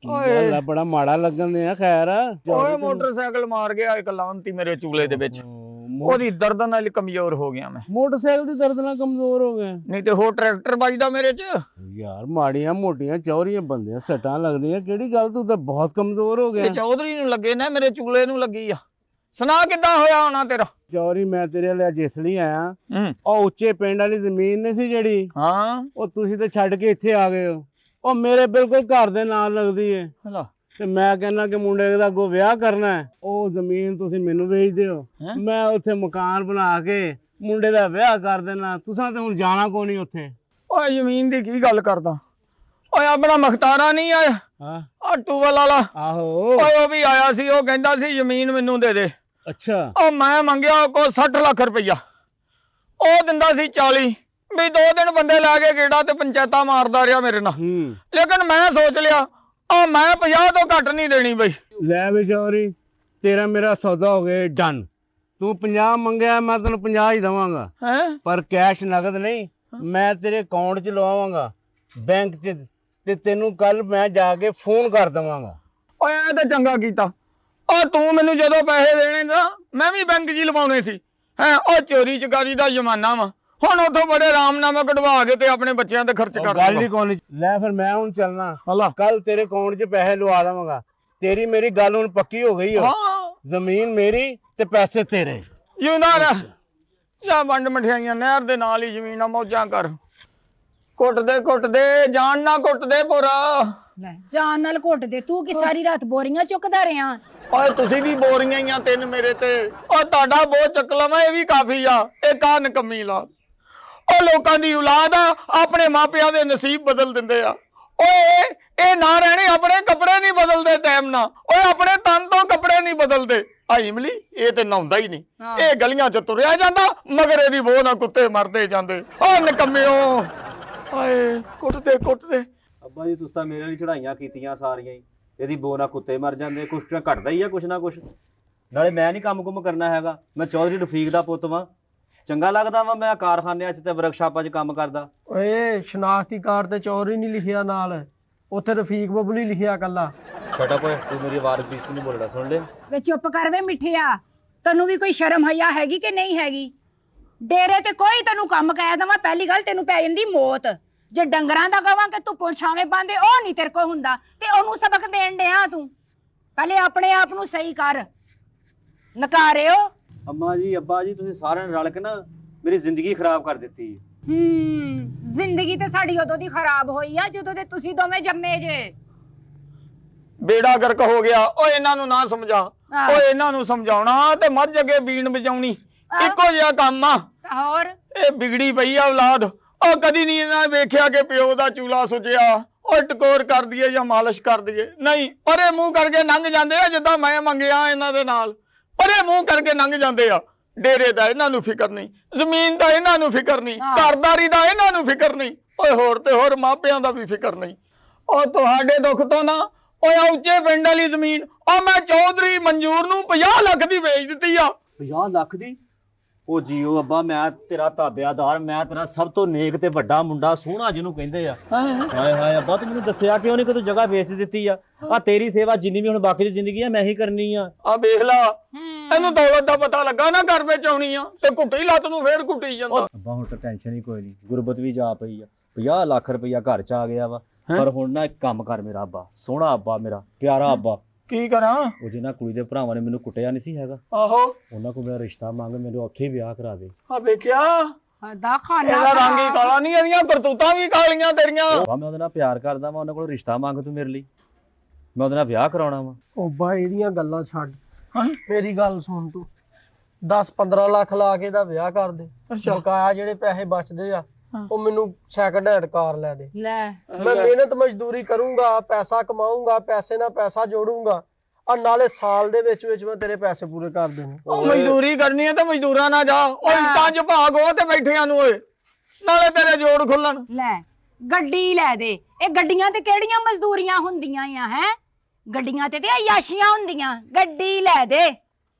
ਓਏ ਗੱਲ ਆ, ਬੜਾ ਮਾੜਾ ਲੱਗਣ ਦੇ ਆ। ਖੈਰ ਓਏ ਮੋਟਰਸਾਈਕਲ ਮਾਰ ਗਿਆ ਇੱਕ ਲਾਂਤੀ ਮੇਰੇ ਚੂਲੇ ਦੇ ਵਿੱਚ। ਉਹਦੀ ਦਰਦ ਨਾਲ ਕਮਜ਼ੋਰ ਹੋ ਗਿਆ ਮੈਂ। ਮੋਟਰਸਾਈਕਲ ਦੀ ਦਰਦ ਨਾਲ ਕਮਜ਼ੋਰ ਹੋ ਗਏ? ਨਹੀਂ ਤੇ ਹੋਰ ਟਰੈਕਟਰ ਵੱਜਦਾ ਮੇਰੇ 'ਚ। ਯਾਰ ਮਾੜੀਆਂ ਮੋਟੀਆਂ ਚੌਰੀਆਂ ਬੰਦਿਆਂ ਸੱਟਾਂ ਲੱਗਦੀਆਂ, ਕਿਹੜੀ ਗੱਲ? ਤੂੰ ਤਾਂ ਬਹੁਤ ਕਮਜ਼ੋਰ ਹੋ ਗਿਆ। ਇਹ ਚੌਧਰੀ ਨੂੰ ਲੱਗੇ ਨਾ, ਮੇਰੇ ਚੂਲੇ ਨੂੰ ਲੱਗੀ ਆ। ਸੁਣਾ ਕਿੱਦਾਂ ਹੋਇਆ ਹੋਣਾ ਤੇਰਾ? ਚੌਰੀ ਮੈਂ ਤੇਰੇ ਲਈ ਜਿਸ ਲਈ ਆਇਆ, ਹੂੰ ਉਹ ਉੱਚੇ ਪਿੰਡ ਵਾਲੀ ਜ਼ਮੀਨ ਨਹੀਂ ਸੀ ਜਿਹੜੀ, ਹਾਂ ਉਹ ਤੁਸੀਂ ਤੇ ਛੱਡ ਕੇ ਇੱਥੇ ਆ ਗਏ ਹੋ। ਉਹ ਮੇਰੇ ਬਿਲਕੁਲ ਘਰ ਦੇ ਨਾਲ ਲੱਗਦੀ ਏ ਹਲਾ ਤੇ ਮੈਂ ਕਹਿੰਦਾ ਕਿ ਮੁੰਡੇ ਦਾ ਅੱਗੋਂ ਵਿਆਹ ਕਰਨਾ ਹੈ। ਉਹ ਜ਼ਮੀਨ ਤੁਸੀਂ ਮੈਨੂੰ ਵੇਚ ਦਿਓ, ਹੈਂ? ਮੈਂ ਉੱਥੇ ਮਕਾਨ ਬਣਾ ਕੇ ਮੁੰਡੇ ਦਾ ਵਿਆਹ ਕਰ ਦੇਣਾ। ਤੁਸੀਂ ਤੇ ਹੁਣ ਜਾਣਾ ਕੋ ਨਹੀਂ ਉੱਥੇ। ਓਏ ਜ਼ਮੀਨ ਦੀ ਕੀ ਗੱਲ ਕਰਦਾ? ਓਏ ਆਪਣਾ ਮਖਤਾਰਾ ਨਹੀਂ ਆਇਆ ਹਾਂ ਆ ਟੂਵਲ ਵਾਲਾ? ਆਹੋ। ਓਏ ਉਹ ਵੀ ਆਇਆ ਸੀ, ਉਹ ਕਹਿੰਦਾ ਸੀ ਜ਼ਮੀਨ ਮੈਨੂੰ ਦੇ ਦੇ। ਅੱਛਾ ਉਹ ਮੈਂ ਮੰਗਿਆ ਕੋ 60 ਲੱਖ ਰੁਪਈਆ, ਉਹ ਦਿੰਦਾ ਸੀ 40। ਵੀ 2 ਦਿਨ ਬੰਦੇ ਲੈ ਕੇ ਗੇੜਾ ਤੇ ਪੰਚਾਇਤਾਂ ਮਾਰਦਾ ਰਿਹਾ ਮੇਰੇ ਨਾਲ। ਲੇਕਿਨ ਮੈਂ ਸੋਚ ਲਿਆ ਆ ਮੈਂ 50 ਤੋਂ ਘੱਟ ਨਹੀਂ ਦੇਣੀ ਬਈ। ਲੈ ਵੀ ਚੌਰੀ, ਤੇਰਾ ਮੇਰਾ ਸੌਦਾ ਹੋ ਗਿਆ ਡਨ। ਤੂੰ 50 ਮੰਗਿਆ, ਮੈਂ ਤੈਨੂੰ 50 ਹੀ ਦਵਾਂਗਾ, ਹੈ ਪਰ ਕੈਸ਼ ਨਗਦ ਨਹੀਂ। ਮੈਂ ਤੇਰੇ ਅਕਾਊਂਟ 'ਚ ਲਵਾਵਾਂਗਾ ਬੈਂਕ 'ਚ, ਤੇ ਤੈਨੂੰ ਕੱਲ ਮੈਂ ਜਾ ਕੇ ਫੋਨ ਕਰ ਦਵਾਂਗਾ। ਓਏ ਇਹ ਤਾਂ ਚੰਗਾ ਕੀਤਾ। ਉਹ ਤੂੰ ਮੈਨੂੰ ਜਦੋਂ ਪੈਸੇ ਦੇਣੇ ਨਾ, ਮੈਂ ਵੀ ਬੈਂਕ 'ਚ ਹੀ ਲਵਾਉਣੇ ਸੀ। ਹੈ ਉਹ ਚੋਰੀ ਚਕਾਰੀ ਦਾ ਜ਼ਮਾਨਾ ਵਾ, ਹੁਣ ਉਥੋਂ ਬੜੇ ਆਰਾਮਨਾਮਾ ਕਢਵਾ ਕੇ ਤੇ ਆਪਣੇ ਬੱਚਿਆਂ ਤੇ ਖਰਚ ਕਰ ਗੱਲ ਹੀ ਕੋਨੀ। ਲੈ ਫਿਰ ਮੈਂ ਹੁਣ ਚੱਲਣਾ, ਹਲਾ ਕੱਲ ਤੇਰੇ ਅਕਾਊਂਟ 'ਚ ਪੈਸੇ ਲਵਾ ਦਵਾਂਗਾ। ਤੇਰੀ ਮੇਰੀ ਗੱਲ ਹੁਣ ਪੱਕੀ ਹੋ ਗਈ ਹੋ। ਹਾਂ ਜ਼ਮੀਨ ਮੇਰੀ ਤੇ ਪੈਸੇ ਤੇਰੇ। ਜਿਉਂਦਾ ਰਹਿ। ਜਾ ਵੰਡ ਮਠਿਆਈਆਂ, ਨਹਿਰ ਦੇ ਨਾਲ ਹੀ ਜ਼ਮੀਨਾਂ ਮੌਜਾਂ ਕਰ। ਕੁੱਟਦੇ ਜਾਨ ਨਾ ਕੁੱਟਦੇ ਪੂਰਾ। ਲੈ ਜਾਨ ਨਾਲ ਘੁੱਟ ਦੇ। ਤੂੰ ਕਿ ਸਾਰੀ ਰਾਤ ਬੋਰੀਆਂ ਚੁੱਕਦਾ ਰਿਹਾ? ਓਏ ਤੁਸੀਂ ਵੀ ਬੋਰੀਆਂ ਹੀ ਆ 3 ਮੇਰੇ ਤੇ। ਓ ਤੁਹਾਡਾ ਬਹੁਤ ਚੱਕ ਲਵਾਂ, ਇਹ ਵੀ ਕਾਫੀ ਆ। ਇਹ ਕਾ ਨਕਮੀ ਲਾ। ਉਹ ਲੋਕਾਂ ਦੀ ਔਲਾਦ ਆ, ਆਪਣੇ ਮਾਪਿਆਂ ਦੇ ਨਸੀਬ ਬਦਲ ਦਿੰਦੇ ਆ। ਓਏ ਇਹ ਨਾ ਰਹਿਣੇ, ਆਪਣੇ ਕੱਪੜੇ ਨਹੀਂ ਬਦਲਦੇ ਟਾਈਮ ਨਾਲ। ਓਏ ਆਪਣੇ ਤਨ ਤੋਂ ਕੱਪੜੇ ਨਹੀਂ ਬਦਲਦੇ। ਆ ਇਮਲੀ ਇਹ ਤੇ ਨਹਾਉਂਦਾ ਹੀ ਨਹੀਂ। ਇਹ ਗਲੀਆਂ 'ਚ ਤੁਰਿਆ ਜਾਂਦਾ, ਮਗਰ ਇਹਦੀ ਬੋਹ ਨਾਲ ਕੁੱਤੇ ਮਰਦੇ ਜਾਂਦੇ। ਓ ਨਕਮਿਓ ਹਾਏ ਕੁੱਟਦੇ। ਅੱਬਾ ਜੀ ਤੁਸੀਂ ਤਾਂ ਮੇਰੇ ਲਈ ਚੜਾਈਆਂ ਕੀਤੀਆਂ ਸਾਰੀਆਂ ਹੀ। ਇਹਦੀ ਬੋ ਨਾਲ ਕੁੱਤੇ ਮਰ ਜਾਂਦੇ, ਕੁਛ ਤਾਂ ਘਟਦਾ ਹੀ ਆ ਕੁਛ ਨਾ ਕੁਛ। ਨਾਲੇ ਮੈਂ ਨਹੀਂ ਕੰਮ ਕੁਮ ਕਰਨਾ ਹੈਗਾ, ਮੈਂ ਚੌਧਰੀ ਰਫੀਕ ਦਾ ਪੁੱਤ ਵਾਂ। ਚੰਗਾ ਲੱਗਦਾ ਵਾ ਮੈਂ ਕਾਰਖਾਨਿਆਂ 'ਚ ਤੇ ਵਰਕਸ਼ਾਪਾਂ 'ਚ ਕੰਮ ਕਰਦਾ। ਓਏ ਸ਼ਨਾਖਤੀ ਕਾਰਡ ਤੇ ਚੌਧਰੀ ਨਹੀਂ ਲਿਖਿਆ ਨਾਲ, ਉੱਥੇ ਰਫੀਕ ਬਬਲੀ ਲਿਖਿਆ ਕੱਲਾ। ਛੱਡ ਓਏ, ਤੂੰ ਮੇਰੀ ਆਵਾਜ਼ ਵਿੱਚ ਨਹੀਂ ਬੋਲਣਾ, ਸੁਣ ਲੈ। ਵੇ ਚੁੱਪ ਕਰ ਵੇ ਮਿੱਠਿਆ, ਤੈਨੂੰ ਵੀ ਕੋਈ ਸ਼ਰਮ ਹਯਾ ਹੈਗੀ ਕਿ ਨਹੀਂ ਹੈਗੀ? ਡੇਰੇ ਤੇ ਕੋਈ ਤੈਨੂੰ ਕੰਮ ਕਹਿ ਦਵਾਂ, ਪਹਿਲੀ ਗੱਲ ਤੈਨੂੰ ਪੈ ਜਾਂਦੀ ਮੌਤ। ਜੇ ਡੰਗਰਾਂ ਦਾ ਕਵਾਂ ਕਿ ਤੂੰ ਪੁੰਛਾਵੇਂ ਪਾਉਂਦੇ, ਉਹ ਨਹੀਂ ਤੇਰੇ ਕੋ ਹੁੰਦਾ, ਤੇ ਉਹਨੂੰ ਸਬਕ ਦੇਣ ਡਿਆ ਤੂੰ। ਪਹਿਲੇ ਆਪਣੇ ਆਪ ਨੂੰ ਸਹੀ ਕਰ, ਨਕਾਰਿਓ। ਅੰਮਾ ਜੀ ਅੱਬਾ ਜੀ ਤੁਸੀਂ ਸਾਰਿਆਂ ਨੇ ਰਲ ਕੇ ਨਾ ਮੇਰੀ ਜ਼ਿੰਦਗੀ ਖਰਾਬ ਕਰ ਦਿੱਤੀ। ਜ਼ਿੰਦਗੀ ਤੇ ਸਾਡੀ ਉਦੋਂ ਦੀ ਖਰਾਬ ਹੋਈ ਆ ਜਦੋਂ ਦੇ ਤੁਸੀਂ ਦੋਵੇਂ ਜੰਮੇ ਜੇ। ਬੇੜਾ ਗਰਕ ਹੋ ਗਿਆ। ਓਏ ਇਹਨਾਂ ਨੂੰ ਨਾ ਸਮਝਾ। ਓਏ ਇਹਨਾਂ ਨੂੰ ਸਮਝਾਉਣਾ ਤੇ ਮੱਝ ਅੱਗੇ ਬੀਣ ਵਜਾਉਣੀ ਇੱਕੋ ਜਿਹਾ ਕੰਮ ਆ। ਹੋਰ ਇਹ ਵਿਗੜੀ ਪਈ ਆ ਔਲਾਦ। ਉਹ ਕਦੀ ਨਹੀਂ ਇਹਨਾਂ ਵੇਖਿਆ ਕਿ ਪਿਓ ਦਾ ਚੂਲਾ ਸੁੱਜਿਆ। ਓਏ ਟਕੋਰ ਕਰ ਦਈਏ ਜਾਂ ਮਾਲਿਸ਼ ਕਰ ਦਈਏ, ਨਹੀਂ ਪਰੇ ਮੂੰਹ ਕਰਕੇ ਲੰਘ ਜਾਂਦੇ ਆ। ਜਿੱਦਾਂ ਮੈਂ ਮੰਗਿਆ ਇਹਨਾਂ ਦੇ ਨਾਲ, ਪਰੇ ਮੂੰਹ ਕਰਕੇ ਲੰਘ ਜਾਂਦੇ ਆ। ਡੇਰੇ ਦਾ ਇਹਨਾਂ ਨੂੰ ਫਿਕਰ ਨਹੀਂ, ਜ਼ਮੀਨ ਦਾ ਇਹਨਾਂ ਨੂੰ ਫਿਕਰ ਨਹੀਂ, ਘਰਦਾਰੀ ਦਾ ਇਹਨਾਂ ਨੂੰ ਫਿਕਰ ਨਹੀਂ। ਓਏ ਹੋਰ ਤੇ ਹੋਰ ਮਾਪਿਆਂ ਦਾ ਵੀ ਫਿਕਰ ਨਹੀਂ। ਉਹ ਤੁਹਾਡੇ ਦੁੱਖ ਤੋਂ ਨਾ ਓਏ ਉੱਚੇ ਪਿੰਡ ਵਾਲੀ ਜ਼ਮੀਨ ਉਹ ਮੈਂ ਚੌਧਰੀ ਮਨਜ਼ੂਰ ਨੂੰ 50 ਲੱਖ ਦੀ ਵੇਚ ਦਿੱਤੀ ਆ। 50 ਲੱਖ ਦੀ? ਉਹ ਜੀਓ ਅੱਬਾ, ਮੈਂ ਤੇਰਾ ਤਾਬਿਆਦਾਰ, ਮੈਂ ਤੇਰਾ ਸਭ ਤੋਂ ਨੇਕ ਤੇ ਵੱਡਾ ਮੁੰਡਾ, ਸੋਹਣਾ ਜਿਹਨੂੰ ਕਹਿੰਦੇ ਆ। ਹਾਏ ਹਾਏ ਅੱਬਾ, ਤੂੰ ਮੈਨੂੰ ਦੱਸਿਆ ਕਿਉਂ ਨਹੀਂ ਕਿ ਤੂੰ ਜਗ੍ਹਾ ਵੇਚ ਦਿੱਤੀ ਆ? ਆ ਤੇਰੀ ਸੇਵਾ ਜਿੰਨੀ ਵੀ ਹੁਣ ਬਾਕੀ ਦੀ ਜ਼ਿੰਦਗੀ ਆ ਮੈਂ ਹੀ ਕਰਨੀ ਆ। ਆ ਵੇਖ ਲਾ, ਇਹਨੂੰ ਦੌਲਤ ਦਾ ਪਤਾ ਲੱਗਾ ਨਾ ਘਰ ਵਿੱਚ ਆਉਣੀ ਆ ਤੇ ਘੁੱਟੀ ਲੱਤ ਨੂੰ ਫੇਰ ਘੁੱਟੀ ਜਾਂਦਾ। ਅੱਬਾ ਹੁਣ ਤਾਂ ਟੈਨਸ਼ਨ ਹੀ ਕੋਈ ਨਹੀਂ, ਗੁਰਬਤ ਵੀ ਜਾ ਪਈ ਆ। 50 ਲੱਖ ਰੁਪਈਆ ਘਰ ਚ ਆ ਗਿਆ ਵਾ। ਪਰ ਹੁਣ ਨਾ ਇੱਕ ਕੰਮ ਕਰ ਮੇਰਾ ਅੱਬਾ, ਸੋਹਣਾ ਅੱਬਾ, ਮੇਰਾ ਪਿਆਰਾ ਅੱਬਾ। ਕੀ ਕਰਾਂ? ਉਹ ਜਿਹਨਾਂ ਕੁੜੀ ਦੇ ਭਰਾਵਾਂ ਨੇ ਮੈਨੂੰ ਕੁੱਟਿਆ ਨਹੀਂ ਸੀ ਹੈਗਾ, ਆਹੋ ਉਹਨਾਂ ਕੋਲ ਮੇਰਾ ਰਿਸ਼ਤਾ ਮੰਗ, ਮੈਨੂੰ ਉੱਥੇ ਹੀ ਵਿਆਹ ਕਰਾ ਦੇ। ਆ ਵੇਖਿਆ, ਦਾ ਖਾਨਾ ਇਹਦਾ ਰੰਗ ਹੀ ਕਾਲਾ ਨਹੀਂ, ਇਹਦੀਆਂ ਕਰਤੂਤਾਂ ਵੀ ਕਾਲੀਆਂ ਤੇਰੀਆਂ। ਮੈਂ ਉਹਦੇ ਨਾਲ ਪਿਆਰ ਕਰਦਾ ਵਾਂ, ਉਹਨਾਂ ਕੋਲ ਰਿਸ਼ਤਾ ਮੰਗ ਤੂੰ ਮੇਰੇ ਲਈ, ਮੈਂ ਉਹਦੇ ਨਾਲ ਵਿਆਹ ਕਰਾਉਣਾ ਵਾ। ਉਹ ਬਾ ਇਹਦੀਆਂ ਗੱਲਾਂ ਛੱਡ, ਹਾਂ ਮੇਰੀ ਗੱਲ ਸੁਣ ਤੂੰ। 10-15 ਲੱਖ ਲਾ ਕੇ ਦਾ ਵਿਆਹ ਕਰ ਦੇ, ਅੱਛਾ ਬਕਾਇਆ ਜਿਹੜੇ ਪੈਸੇ ਬਚਦੇ ਆ ਉਹ ਮੈਨੂੰ ਸੈਕੰਡ ਹੈਂਡ ਕਾਰ ਲੈ ਦੇ। ਲੈ ਮੈਂ ਮਿਹਨਤ ਮਜ਼ਦੂਰੀ ਕਰੂੰਗਾ, ਪੈਸਾ ਕਮਾਊਂਗਾ, ਪੈਸੇ ਨਾਲ ਪੈਸਾ ਜੋੜੂੰਗਾ, ਔਰ ਨਾਲੇ ਸਾਲ ਦੇ ਵਿੱਚ ਮੈਂ ਤੇਰੇ ਪੈਸੇ ਪੂਰੇ ਕਰ ਦੇਣੇ। ਉਹ ਮਜ਼ਦੂਰੀ ਕਰਨੀ ਹੈ ਤੇ ਮਜ਼ਦੂਰਾਂ ਨਾਲ ਜਾ। ਓਏ ਇੰਟਾਂ 'ਚ ਭਾਗ ਹੋ ਤੇ ਬੈਠਿਆਂ ਨੂੰ ਓਏ, ਨਾਲੇ ਤੇਰੇ ਜੋੜ ਖੁੱਲਣ। ਲੈ ਗੱਡੀ ਲੈ ਦੇ। ਇਹ ਗੱਡੀਆਂ ਤੇ ਕਿਹੜੀਆਂ ਮਜ਼ਦੂਰੀਆਂ ਹੁੰਦੀਆਂ ਆ ਹੈ? ਗੱਡੀਆਂ ਤੇ ਅਯਾਸ਼ੀਆਂ ਹੁੰਦੀਆਂ। ਗੱਡੀ ਲੈ ਦੇ।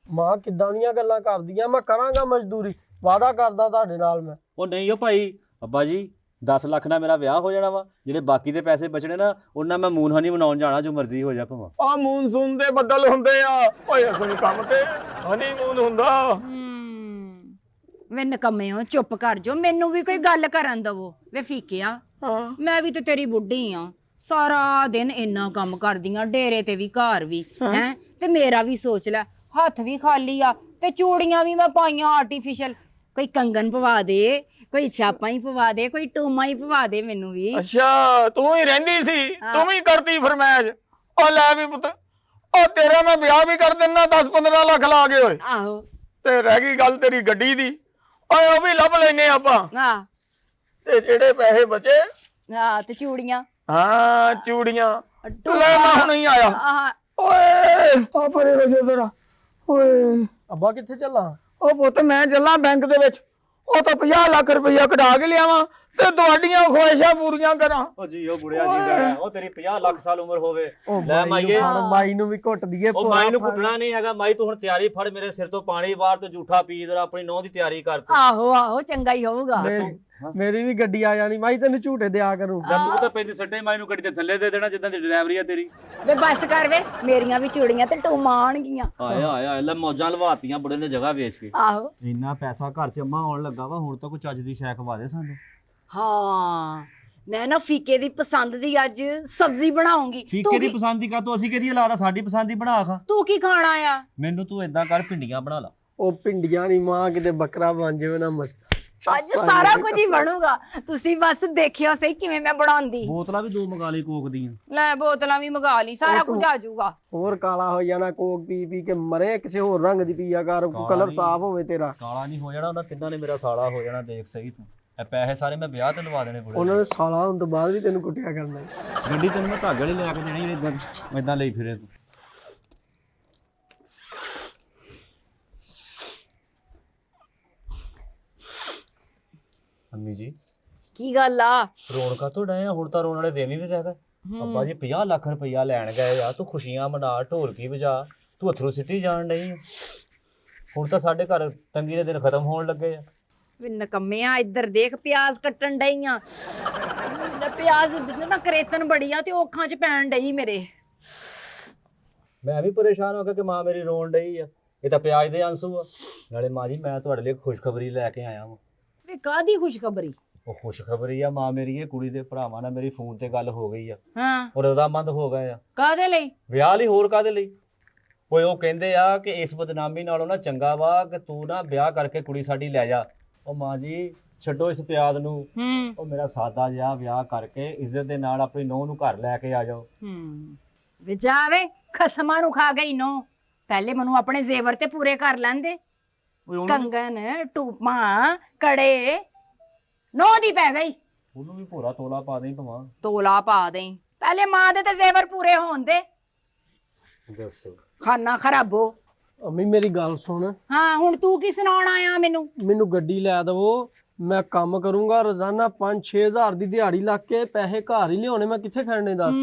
ਮਾਂ ਕਿੱਦਾਂ ਦੀਆਂ ਗੱਲਾਂ ਕਰਦੀਆਂ? ਮੈਂ ਕਰਾਂਗਾ ਮਜ਼ਦੂਰੀ, ਵਾਅਦਾ ਕਰਦਾ ਤੁਹਾਡੇ ਨਾਲ ਮੈਂ। ਉਹ ਨਹੀਂ ਉਹ ਭਾਈ, ਅੱਬਾ ਜੀ 10 ਲੱਖ ਨਾਲ ਮੇਰਾ ਵਿਆਹ ਹੋ ਜਾਣਾ ਵਾ। ਜਿਹੜੇ ਬਾਕੀ ਦੇ ਪੈਸੇ ਬਚਣੇ ਨਾ, ਉਹਨਾਂ ਮੈਂ ਮੂਨ ਹਨੀ ਮਨਾਉਣ ਜਾਣਾ, ਜੋ ਮਰਜ਼ੀ ਹੋ ਜਾ ਭਾਵਾਂ। ਆ ਮੂਨਸੂਨ ਦੇ ਬੱਦਲ ਹੁੰਦੇ ਆ, ਓਏ ਅਸਲ ਕੰਮ ਤੇ ਹਨੀਮੂਨ ਹੁੰਦਾ। ਵੇ ਨਕਮਿਓ ਚੁੱਪ ਕਰ ਜੋ, ਮੈਨੂੰ ਵੀ ਕੋਈ ਗੱਲ ਕਰਨ ਦਵੋ। ਵੇ ਫੀਕਿਆ, ਹਾਂ ਮੈਂ ਵੀ ਤੇ ਤੇਰੀ ਬੁੱਢੀ ਆ, ਸਾਰਾ ਦਿਨ ਇੰਨਾ ਕੰਮ ਕਰਦੀਆਂ, ਡੇਰੇ ਤੇ ਵੀ ਘਰ ਵੀ ਹੈ। ਤੇ ਮੇਰਾ ਵੀ ਸੋਚ ਲੈ, ਹੱਥ ਵੀ ਖਾਲੀ ਆ ਤੇ ਚੂੜੀਆਂ ਵੀ ਮੈਂ ਪਾਈਆਂ ਆਰਟੀਫੀਸ਼ਲ। ਕੋਈ ਕੰਗਨ ਪਵਾ ਦੇ, ਕੋਈ ਛਾਪਾਂ ਹੀ ਪਵਾ ਦੇ, ਕੋਈ ਟੂਮਾ ਹੀ ਪਵਾ ਦੇ ਮੈਨੂੰ ਵੀ। ਅੱਛਾ ਤੂੰ ਹੀ ਰਹਿੰਦੀ ਸੀ, ਤੂੰ ਵੀ ਕਰਦੀ ਫਰਮਾਇਸ਼। ਉਹ ਲੈ ਵੀ ਪੁੱਤ, ਉਹ ਤੇਰਾ ਮੈਂ ਵਿਆਹ ਵੀ ਕਰ ਦਿੰਦਾ 10-15 ਲੱਖ ਲਾ ਕੇ ਓਏ। ਆਹੋ ਤੇ ਰਹਿ ਗਈ ਗੱਲ ਤੇਰੀ ਗੱਡੀ ਦੀ, ਓਏ ਉਹ ਵੀ ਲੱਭ ਲੈਨੇ ਆਪਾਂ। ਹਾਂ ਤੇ ਜਿਹੜੇ ਪੈਸੇ ਬਚੇ, ਹਾਂ ਤੇ ਚੂੜੀਆਂ, ਹਾਂ ਚੂੜੀਆਂ ਲੈ ਮੈਂ ਹੁਣ ਹੀ ਆਇਆ। ਆਹ ਓਏ ਆ ਪਰੇ ਹੋ ਜਾ ਜ਼ਰਾ। ਓਏ ਅੱਬਾ ਕਿੱਥੇ ਚੱਲਾਂ? ਉਹ ਪੁੱਤ ਮੈਂ ਚੱਲਾਂ ਬੈਂਕ ਦੇ ਵਿੱਚ, ਉਹ ਤਾਂ 50 ਲੱਖ ਰੁਪਈਆ ਕਢਾ ਕੇ ਲਿਆਵਾਂ ਤੇ ਤੁਹਾਡੀਆਂ ਖੁਆਇਸ਼ਾਂ ਪੂਰੀਆਂ ਕਰਾਂ। ਉਹ ਜੀ ਉਹ ਬੁੜਿਆ ਜੀ, ਉਹ ਤੇਰੀ 50 ਲੱਖ ਸਾਲ ਉਮਰ ਹੋਵੇ। ਉਹ ਲੈ ਮਾਈਏ, ਮਾਈ ਨੂੰ ਵੀ ਘੁੱਟ ਦਈਏ। ਉਹ ਮਾਈ ਨੂੰ ਕੁੱਟਣਾ ਨਹੀਂ ਹੈਗਾ। ਮਾਈ ਤੂੰ ਹੁਣ ਤਿਆਰੀ ਫੜ, ਮੇਰੇ ਸਿਰ ਤੋਂ ਪਾਣੀ ਬਾਹਰ ਤੋਂ ਝੂਠਾ ਪੀ ਜਰਾ, ਆਪਣੀ ਨਹੁੰ ਦੀ ਤਿਆਰੀ ਕਰ ਤੂੰ। ਆਹੋ ਆਹੋ ਚੰਗਾ ਹੀ ਹੋਊਗਾ। ਮੇਰੀ ਵੀ ਗੱਡੀ ਆ ਜਾਣੀ, ਮਾਈ ਤੈਨੂੰ ਝੂਟੇ ਦਿਆ ਕਰੂੰ। ਤੂੰ ਤਾਂ ਪੈਂਦੀ ਸੱਟੇ ਮਾਈ ਨੂੰ ਗੱਡੀ ਦੇ ਥੱਲੇ ਦੇ ਦੇਣਾ, ਜਿੱਦਾਂ ਦੀ ਡਰਾਈਵਰੀ ਆ ਤੇਰੀ। ਵੇ ਬੱਸ ਕਰ ਵੇ, ਮੇਰੀਆਂ ਵੀ ਚੂੜੀਆਂ ਤੇ ਟੂਮਾਂ ਆਣਗੀਆਂ। ਆਇਆ ਆਇਆ ਲੈ ਮੌਜਾਂ ਲਵਾਤੀਆਂ ਬੁੜੇ ਨੇ ਜਗ੍ਹਾ ਵੇਚ ਕੇ। ਆਹੋ ਇੰਨਾ ਪੈਸਾ ਘਰ ਚ ਅੰਮਾ ਆਉਣ ਲੱਗਾ ਵਾ, ਹੁਣ ਤਾਂ ਕੋਈ ਚੱਜ ਦੀ ਸ਼ੈ ਖਵਾ ਦੇ ਸਾਨੂੰ। ਹਾਂ ਮੈਂ ਨਾ ਫੀਕੇ ਦੀ ਪਸੰਦ ਦੀ ਅੱਜ ਸਬਜ਼ੀ ਬਣਾਉਂਗੀ। ਫੀਕੇ ਦੀ ਪਸੰਦ ਦੀ ਕਾ ਤੂੰ, ਅਸੀਂ ਕਿਹਦੀ ਲਾਦਾ, ਸਾਡੀ ਪਸੰਦ ਦੀ ਬਣਾ ਖਾ। ਤੂੰ ਕੀ ਖਾਣਾ ਆ? ਮੈਨੂੰ ਤੂੰ ਏਦਾਂ ਕਰ, ਭਿੰਡੀਆਂ ਬਣਾ ਲਾ। ਉਹ ਭਿੰਡੀਆਂ ਨਹੀਂ ਮਾਂ, ਕਿਤੇ ਬੱਕਰਾ ਬਣ ਜਾਵੇ ਨਾ ਮਸਤ। ਅੱਜ ਸਾਰਾ ਕੁਝ ਹੀ ਬਣੂਗਾ, ਤੁਸੀਂ ਬਸ ਦੇਖਿਓ ਸਹੀ ਕਿਵੇਂ ਮੈਂ ਬਣਾਉਂਦੀ। ਬੋਤਲਾਂ ਵੀ 2 ਮੰਗਾ ਲਈ ਕੋਕ ਦੀਆਂ। ਲੈ ਬੋਤਲਾਂ ਵੀ ਮੰਗਾ ਲਈ, ਸਾਰਾ ਕੁਝ ਆ ਜਾਊਗਾ। ਹੋਰ ਕਾਲਾ ਹੋ ਜਾਣਾ, ਕੋਕ ਪੀ ਪੀ ਕੇ ਮਰੇ। ਕਿਸੇ ਹੋਰ ਰੰਗ ਦੀ ਪੀਆ ਕਰ, ਕਲਰ ਸਾਫ਼ ਹੋਵੇ ਤੇਰਾ। ਕਾਲਾ ਨਹੀਂ ਹੋ ਜਾਣਾ, ਉਹਨਾਂ ਤਿੰਨਾਂ ਨੇ ਮੇਰਾ ਸਾਲਾ ਹੋ ਜਾਣਾ। ਦੇਖ ਸਹੀ ਤੂੰ, ਇਹ ਪੈਸੇ ਸਾਰੇ ਮੈਂ ਵਿਆਹ ਤੇ ਲਵਾ ਦੇਣੇ ਬੁੜੇ। ਉਹਨਾਂ ਨੇ ਸਾਲਾ ਹੋਣ ਤੋਂ ਬਾਅਦ ਵੀ ਤੈਨੂੰ ਕੁੱਟਿਆ ਕਰਨਾ। ਗੱਡੀ ਤੈਨੂੰ ਮੈਂ ਧਾਗੇ ਵਾਲੀ ਲੈ ਕੇ ਦੇਣੀ, ਏਦਾਂ ਲਈ ਫਿਰੇ ਤੂੰ। ਅੰਮੀ ਜੀ ਕੀ ਗੱਲ ਆ? ਰੋਣ ਕਾਤੋਂ ਡਏ ਆ? ਹੁਣ ਤਾਂ ਰੋਣ ਵਾਲੇ ਦਿਨ ਹੀ ਨਹੀਂ ਰਹਿ ਗਏ। ਅੱਬਾ ਜੀ 50 ਲੱਖ ਰੁਪਈਆ ਲੈਣ ਗਏ ਆ, ਤੂੰ ਖੁਸ਼ੀਆਂ ਮਨਾ, ਢੋਲਕੀ ਵਜਾ, ਤੂੰ ਅਥਰੂ ਸਿੱਟੀ ਜਾਣ ਡਈ ਆ। ਹੁਣ ਤਾਂ ਸਾਡੇ ਘਰ ਤੰਗੀ ਦੇ ਦਿਨ ਖਤਮ ਹੋਣ ਲੱਗੇ ਆ। ਵੇ ਨਕੰਮਿਆ ਇੱਧਰ ਦੇਖ, ਪਿਆਜ਼ ਕੱਟਣ ਡਈਆਂ। ਪਿਆਜ਼ ਨਾ ਕਰੇਤਨ ਬੜੀ ਆ ਤੇ ਉਹ ਅੱਖਾਂ 'ਚ ਪੈਣ ਡਈ ਮੇਰੇ। ਮੈਂ ਵੀ ਪਰੇਸ਼ਾਨ ਹੋ ਗਿਆ ਕਿ ਮਾਂ ਮੇਰੀ ਰੋਣ ਡਈ ਆ। ਇਹ ਤਾਂ ਪਿਆਜ਼ ਦੇ ਆਂਸੂ ਆ। ਨਾਲੇ ਮਾਂ ਜੀ ਮੈਂ ਤੁਹਾਡੇ ਲਈ ਖੁਸ਼ਖਬਰੀ ਲੈ ਕੇ ਆਇਆ ਵਾਂ। ਵੇ ਕਾਹਦੀ ਖੁਸ਼ਖਬਰੀ? ਉਹ ਖੁਸ਼ਖਬਰੀ ਆ ਮਾਂ ਮੇਰੀ, ਇਹ ਕੁੜੀ ਦੇ ਭਰਾਵਾਂ ਨਾਲ ਮੇਰੀ ਫੋਨ ਤੇ ਗੱਲ ਹੋ ਗਈ ਆ। ਹਾਂ ਉਹ ਰਜ਼ਾਮੰਦ ਹੋ ਗਏ ਆ ਕਾਹਦੇ ਲਈ? ਵਿਆਹ ਲਈ। ਹੋਰ ਕਾਹਦੇ ਲਈ? ਓਏ ਉਹ ਕਹਿੰਦੇ ਆ ਕਿ ਇਸ ਬਦਨਾਮੀ ਨਾਲੋਂ ਨਾ ਚੰਗਾ ਵਾ ਕਿ ਤੂੰ ਨਾ ਵਿਆਹ ਕਰਕੇ ਕੁੜੀ ਸਾਡੀ ਲੈ ਜਾ। ਉਹ ਮਾਂ ਜੀ ਛੱਡੋ ਇਸ ਪਿਆਜ਼ ਨੂੰ, ਉਹ ਮੇਰਾ ਸਾਦਾ ਜਿਹਾ ਵਿਆਹ ਕਰਕੇ ਇੱਜ਼ਤ ਦੇ ਨਾਲ ਆਪਣੀ ਨੂੰਹ ਨੂੰ ਘਰ ਲੈ ਕੇ ਆ ਜਾਓ। ਵੇ ਜਾਵੇ ਖਸਮਾਂ ਨੂੰ ਖਾ ਗਈ ਨੋ। ਪਹਿਲੇ ਮੈਨੂੰ ਆਪਣੇ ਜ਼ੇਵਰ ਤੇ ਪੂਰੇ ਕਰ ਲੈਂਦੇ। ਕੰਗਨ, ਟੂਪਾਂ, ਕੜੇ ਨੋ ਦੀ ਪੈ ਗਈ। ਉਹਨੂੰ ਵੀ ਭੋਰਾ ਤੋਲਾ ਪਾ ਦੇਈ ਭਵਾਂ। ਤੋਲਾ ਪਾ ਦੇਈ, ਪਹਿਲੇ ਮਾਂ ਦੇ ਤੇ ਜ਼ੇਵਰ ਪੂਰੇ ਹੋਣ ਦੇ। ਦੱਸੋ ਖਾਨਾ ਖਰਾਬੋ। ਅੰਮੀ ਮੇਰੀ ਗੱਲ ਸੁਣ, ਹਾਂ ਹੁਣ ਤੂੰ ਕੀ ਸੁਣਾਉਣ ਆਇਆ ਮੈਨੂੰ? ਮੈਨੂੰ ਗੱਡੀ ਲੈ ਦਵੋ। ਮੈਂ ਕੰਮ ਕਰੂੰਗਾ ਰੋਜ਼ਾਨਾ 5-6 ਹਜ਼ਾਰ ਦੀ ਦਿਹਾੜੀ ਲਾ ਕੇ, ਪੈਸੇ ਘਰ ਹੀ ਲਿਆਉਣੇ, ਮੈਂ ਕਿੱਥੇ ਖੜਨੇ ਦੱਸ।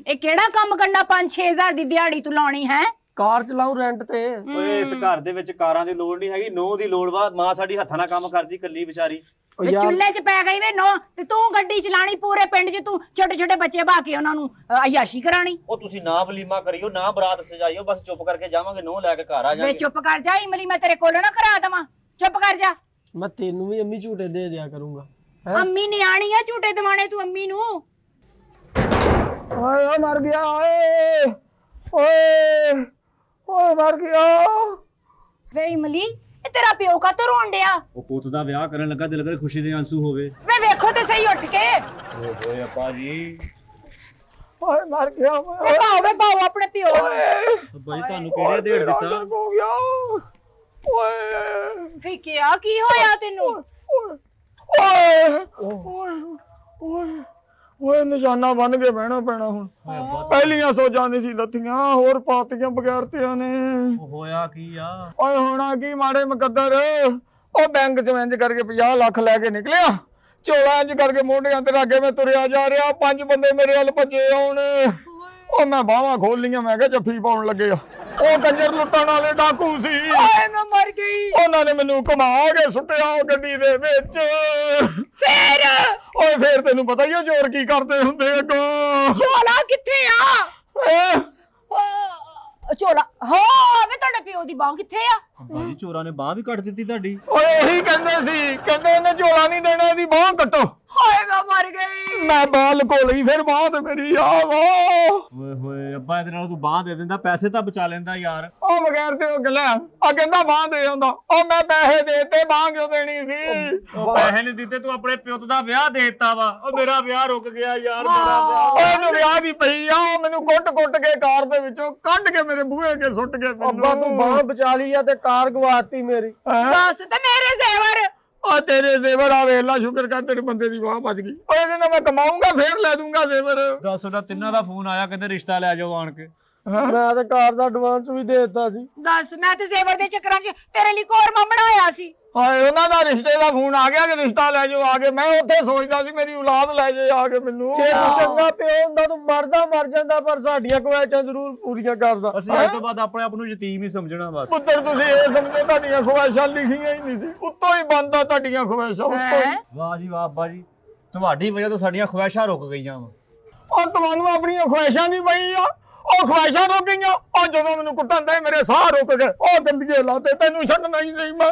ਇਹ ਕਿਹੜਾ ਕੰਮ ਕਰਨਾ 5-6 ਹਜ਼ਾਰ ਦੀ ਦਿਹਾੜੀ ਤੂੰ ਲਾਉਣੀ ਹੈ? ਕਾਰ ਚਲਾਉ ਰੈਂਟ ਤੇ। ਓਏ ਇਸ ਘਰ ਦੇ ਵਿੱਚ ਕਾਰਾਂ ਦੀ ਲੋੜ ਨਹੀਂ ਹੈਗੀ, ਨੂੰਹ ਦੀ ਲੋੜ ਵਾ। ਮਾਂ ਸਾਡੀ ਹੱਥਾਂ ਨਾਲ ਕੰਮ ਕਰਦੀ ਕੱਲੀ ਵਿਚਾਰੀ। ਵੇ ਚੁੱਲ੍ਹੇ 'ਚ ਪੈ ਗਈ ਵੇ ਨੋ, ਤੇ ਤੂੰ ਗੱਡੀ ਚਲਾਣੀ ਪੂਰੇ ਪਿੰਡ 'ਚ, ਤੂੰ ਛੋਟੇ ਛੋਟੇ ਬੱਚੇ ਬਾ ਕੇ ਉਹਨਾਂ ਨੂੰ ਅਯਾਸ਼ੀ ਕਰਾਣੀ। ਉਹ ਤੁਸੀਂ ਨਾ ਵਲੀਮਾ ਕਰਿਓ, ਨਾ ਬਰਾਤ ਸਜਾਈਓ, ਬਸ ਚੁੱਪ ਕਰਕੇ ਜਾਵਾਂਗੇ, ਨੂੰਹ ਲੈ ਕੇ ਘਰ ਆ ਵੇ ਜਾਵਾਂਗੇ। ਚੁੱਪ ਕਰ ਜਾ, ਇਮਲੀ ਮੈਂ ਤੇਰੇ ਕੋਲੋਂ ਨਾ ਕਰਾ ਦੇਵਾਂ। ਚੁੱਪ ਕਰ ਜਾ। ਮੈਂ ਤੈਨੂੰ ਵੀ ਅੰਮੀ ਝੂਟੇ ਦੇ ਦਿਆ ਕਰੂੰਗਾ। ਅੰਮੀ ਨਿਆਣੀ ਆ ਝੂਟੇ ਦਿਵਾਣੇ ਤੂੰ ਅੰਮੀ ਨੂੰ। ਓਏ ਓ ਮਰ ਗਿਆ, ਓਏ ਓਏ ਓਏ ਮਰ ਗਿਆ। ਵੇ ਇਮਲੀ, ਇਹ ਤੇਰਾ ਪਿਓ ਕਾ ਤੋ ਰੋਣ ਡਿਆ? ਉਹ ਪੁੱਤ ਦਾ ਵਿਆਹ ਕਰਨ ਲੱਗਾ, ਦਿਲ ਕਰੇ ਖੁਸ਼ੀ ਦੇ ਆਂਸੂ ਹੋਵੇ। ਵੇ ਵੇਖੋ ਤੇ ਸਹੀ ਉੱਠ ਕੇ। ਓਏ ਅੱਪਾ ਜੀ, ਓਏ ਮਰ ਗਿਆ ਮੈਂ। ਵੇ ਪਾਓ ਆਪਣੇ ਪਿਓ ਨੂੰ। ਅੱਪਾ ਜੀ ਤੁਹਾਨੂੰ ਕਿਹੜੇ ਦੇੜ ਦਿੱਤਾ? ਹੋ ਗਿਆ ਓਏ ਫਿਕਿਆ ਕੀ ਹੋਇਆ ਤੈਨੂੰ? ਓਏ ਓਏ ਓਏ ਓਏ ਨਿਸ਼ਾਨਾ ਬਣ ਕੇ ਬਹਿਣਾ ਪੈਣਾ ਹੁਣ। ਪਹਿਲੀਆਂ ਸੋਚਾਂ ਨਹੀਂ ਸੀ ਲੱਥੀਆਂ, ਹੋਰ ਪਾਤੀਆਂ ਬਗੈਰਤਿਆਂ ਨੇ। ਉਹ ਹੋਇਆ ਕੀ ਆ? ਓਏ ਹੋਣਾ ਕੀ ਮਾੜੇ ਮੁਕੱਦਰ, ਉਹ ਬੈਂਕ ਚ ਇੰਜ ਕਰਕੇ 50 ਲੱਖ ਲੈ ਕੇ ਨਿਕਲਿਆ ਝੋਲਾ ਇੰਜ ਕਰਕੇ ਮੋਢਿਆਂ ਤੇ ਰੱਖ ਕੇ ਮੈਂ ਤੁਰਿਆ ਜਾ ਰਿਹਾ, 5 ਬੰਦੇ ਮੇਰੇ ਵੱਲ ਭੱਜੇ ਆਉਣ। ਉਹ ਮੈਂ ਬਾਹਾਂ ਖੋਲ ਲੀਆਂ, ਮੈਂ ਕਿਹਾ ਜੱਫੀ ਪਾਉਣ ਲੱਗੇ ਆ। ਉਹ ਕੰਜਰ ਲੁੱਟਣ ਵਾਲੇ ਡਾਕੂ ਸੀ। ਹਾਏ ਮੈਂ ਮਰ ਗਈ। ਉਹਨਾਂ ਨੇ ਮੈਨੂੰ ਘੁਮਾ ਕੇ ਸੁੱਟਿਆ ਉਹ ਗੱਡੀ ਦੇ ਵਿੱਚ। ਫੇਰ ਓਏ ਫੇਰ ਤੈਨੂੰ ਪਤਾ ਹੀ ਆ ਚੋਰ ਕੀ ਕਰਦੇ ਹੁੰਦੇ ਅੱਗੋਂ। ਝੋਲਾ ਕਿੱਥੇ ਆ? ਹੈਂ? ਝੋਲਾ ਹਾਂ, ਵੇ ਤੁਹਾਡੇ ਪਿਓ ਦੀ ਬਾਹ ਕਿੱਥੇ ਆ? ਬਾਜੀ ਚੋਰਾਂ ਨੇ ਬਾਹ ਵੀ ਕੱਟ ਦਿੱਤੀ ਤੁਹਾਡੀ। ਓਏ ਇਹੀ ਕਹਿੰਦੇ ਸੀ, ਕਹਿੰਦੇ ਇਹਨੇ ਝੋਲਾ ਨਹੀਂ ਦੇਣਾ, ਇਹਦੀ ਬਾਹ ਕੱਟੋ। ਹਾਏ ਮੈਂ ਮਰ ਗਈ। ਮੈਂ ਬਾਹ ਲਕੋ ਲਈ, ਫਿਰ ਬਾਹ ਤੇ ਮੇਰੀ ਆ ਵਾ। ਓਏ ਹੋਏ ਅੱਬਾ, ਇਹਦੇ ਨਾਲ ਤੂੰ ਬਾਹ ਦੇ ਦਿੰਦਾ, ਪੈਸੇ ਤਾਂ ਬਚਾ ਲੈਂਦਾ ਯਾਰ। ਉਹ ਬਗੈਰ ਤੇ ਉਹ ਗੱਲਾਂ ਆ ਕਹਿੰਦਾ ਬਾਹ ਦੇ ਆਉਂਦਾ। ਉਹ ਮੈਂ ਪੈਸੇ ਦੇਤੇ, ਬਾਹ ਕਿਉਂ ਦੇਣੀ ਸੀ? ਉਹ ਪੈਸੇ ਨਹੀਂ ਦਿੱਤੇ, ਤੂੰ ਆਪਣੇ ਪਿਓ ਦਾ ਵਿਆਹ ਦੇ ਦਿੱਤਾ ਵਾ। ਉਹ ਮੇਰਾ ਵਿਆਹ ਰੁਕ ਗਿਆ ਯਾਰ, ਮੇਰਾ ਵਿਆਹ। ਓਏ ਇਹਨੂੰ ਵਿਆਹ ਦੀ ਪਈ ਆ, ਉਹ ਮੈਨੂੰ ਕੁੱਟ-ਕੁੱਟ ਕੇ ਕਾਰ ਦੇ ਵਿੱਚੋਂ ਕੱਢ ਕੇ ਮੇਰੇ ਬੂਹੇ ਅੱਗੇ ਸੁੱਟ ਕੇ ਅੱਬਾ ਤੂੰ ਬਾਹ ਬਚਾ ਲਈ ਆ ਤੇ ਕਾਰ ਗਵਾਤੀ ਮੇਰੀ। ਦੱਸ ਤੇ ਮੇਰੇ ਜ਼ੇਵਰ। ਓ ਤੇਰੇ ਜ਼ੇਵਰ ਆ ਵੇਖ ਲਾ, ਸ਼ੁਕਰ ਕਰ ਤੇਰੇ ਬੰਦੇ ਦੀ ਬਾਹ ਬਚ ਗਈ। ਓਏ ਇਹਦੇ ਨਾਲ ਮੈਂ ਕਮਾਊਂਗਾ, ਫੇਰ ਲੈ ਦੂੰਗਾ ਜ਼ੇਵਰ। ਦੱਸ, ਉਹਦਾ ਤਿੰਨਾਂ ਦਾ ਫੋਨ ਆਇਆ, ਕਹਿੰਦੇ ਰਿਸ਼ਤਾ ਲੈ ਜਾਓ ਆਣ ਕੇ। ਮੈਂ ਤੇ ਕਾਰ ਦਾ ਐਡਵਾਂਸ ਵੀ ਦੇ ਦਿੱਤਾ ਸੀ। ਦੱਸ, ਮੈਂ ਤੇ ਜ਼ੇਵਰ ਦੇ ਚੱਕਰਾਂ 'ਚ ਤੇਰੇ ਲਈ ਕੋਰਮਾ ਬਣਾਇਆ ਸੀ। ਹਾਏ ਉਹਨਾਂ ਦਾ ਰਿਸ਼ਤੇ ਦਾ ਫੋਨ ਆ ਗਿਆ ਕਿ ਰਿਸ਼ਤਾ ਲੈ ਜਾਓ ਆ ਕੇ। ਮੈਂ ਉੱਥੇ ਸੋਚਦਾ ਸੀ ਮੇਰੀ ਔਲਾਦ ਲੈ ਜਾਏ ਆ ਕੇ ਮੈਨੂੰ। ਜੇ ਤੂੰ ਚੰਗਾ ਪਿਓ ਹੁੰਦਾ ਤੂੰ ਮਰ ਜਾਂਦਾ, ਪਰ ਸਾਡੀਆਂ ਖਵਾਇਸ਼ਾਂ ਜ਼ਰੂਰ ਪੂਰੀਆਂ ਕਰਦਾ। ਅਸੀਂ ਅੱਜ ਤੋਂ ਬਾਅਦ ਆਪਣੇ ਆਪ ਨੂੰ ਯਤੀਮ ਹੀ ਸਮਝਣਾ ਬਸ। ਪੁੱਤਰ ਤੁਸੀਂ ਇਹ ਸਮਝੋ ਤੁਹਾਡੀਆਂ ਖਵਾਇਸ਼ਾਂ ਲਿਖੀਆਂ ਹੀ ਨਹੀਂ ਸੀ, ਉੱਤੋਂ ਹੀ ਬੰਦਾ ਤੁਹਾਡੀਆਂ ਖਵਾਇਸ਼ਾਂ ਉੱਤੋਂ ਹੀ। ਵਾਹ ਜੀ ਵਾਹ ਅੱਬਾ ਜੀ, ਤੁਹਾਡੀ ਵਜ੍ਹਾ ਤੋਂ ਸਾਡੀਆਂ ਖੁਆਇਸ਼ਾਂ ਰੁਕ ਗਈਆਂ ਵਾ। ਔਰ ਤੁਹਾਨੂੰ ਆਪਣੀਆਂ ਖਵਾਇਸ਼ਾਂ ਦੀ ਪਈ ਆ, ਉਹ ਖਵਾਇਸ਼ਾਂ ਰੁਕ ਗਈਆਂ। ਉਹ ਜਦੋਂ ਮੈਨੂੰ ਕੁੱਟਣ ਦੇ ਮੇਰੇ ਸਾਹ ਰੁਕ ਗਏ। ਉਹ ਗੰਦਗੇ ਲਾਤੇ, ਤੈਨੂੰ ਛੱਡਣਾ ਹੀ ਨਹੀਂ ਮੈਂ।